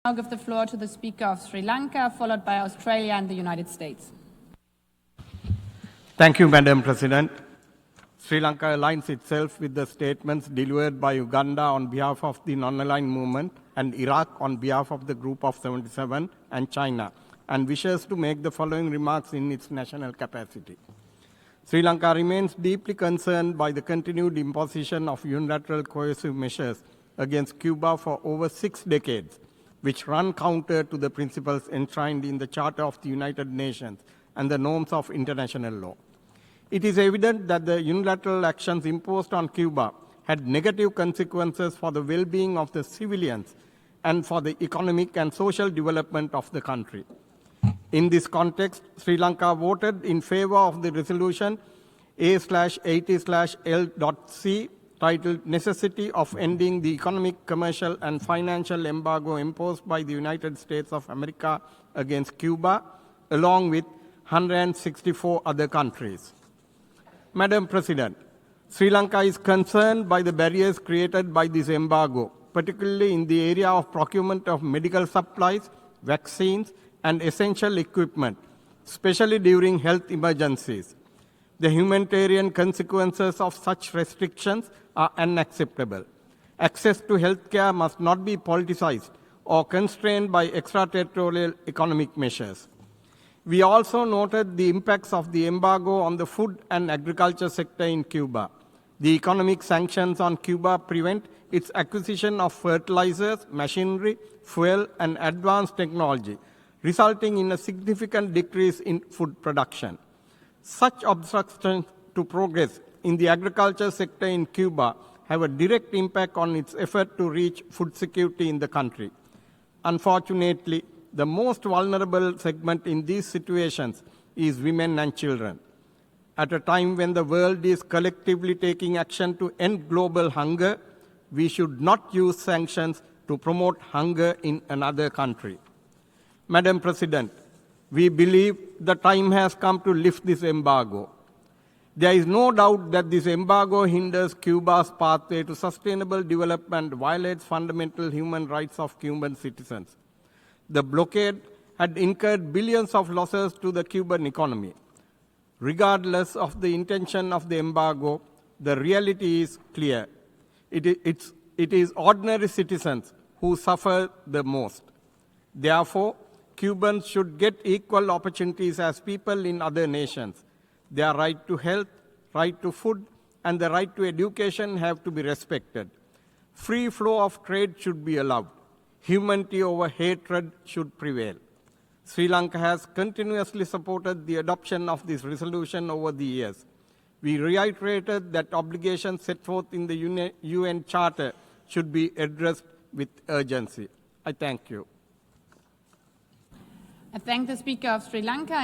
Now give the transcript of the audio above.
I'll give the floor to the Speaker of Sri Lanka, followed by Australia and the United States. Thank you, Madam President. Sri Lanka aligns itself with the statements delivered by Uganda on behalf of the non-aligned movement and Iraq on behalf of the Group of 77 and China, and wishes to make the following remarks in its national capacity. Sri Lanka remains deeply concerned by the continued imposition of unilateral coercive measures against Cuba for over 6 decades, which run counter to the principles enshrined in the Charter of the United Nations and the norms of international law. It is evident that the unilateral actions imposed on Cuba had negative consequences for the well-being of the civilians and for the economic and social development of the country. In this context, Sri Lanka voted in favor of the resolution A/80/L.C titled Necessity of Ending the Economic, Commercial and Financial Embargo imposed by the United States of America against Cuba, along with 164 other countries. Madam President, Sri Lanka is concerned by the barriers created by this embargo, particularly in the area of procurement of medical supplies, vaccines, and essential equipment, especially during health emergencies. The humanitarian consequences of such restrictions are unacceptable. Access to healthcare must not be politicized or constrained by extraterritorial economic measures. We also noted the impacts of the embargo on the food and agriculture sector in Cuba. The economic sanctions on Cuba prevent its acquisition of fertilizers, machinery, fuel, and advanced technology, resulting in a significant decrease in food production. Such obstructions to progress in the agriculture sector in Cuba have a direct impact on its effort to reach food security in the country. Unfortunately, the most vulnerable segment in these situations is women and children. At a time when the world is collectively taking action to end global hunger, we should not use sanctions to promote hunger in another country. Madam President, we believe the time has come to lift this embargo. There is no doubt that this embargo hinders Cuba's pathway to sustainable development, violates fundamental human rights of Cuban citizens. The blockade had incurred billions of losses to the Cuban economy. Regardless of the intention of the embargo, the reality is clear. It is ordinary citizens who suffer the most. Therefore, Cubans should get equal opportunities as people in other nations. Their right to health, right to food, and the right to education have to be respected. Free flow of trade should be allowed. Humanity over hatred should prevail. Sri Lanka has continuously supported the adoption of this resolution over the years. We reiterated that obligations set forth in the UN Charter should be addressed with urgency. I thank you. I thank the Speaker of Sri Lanka.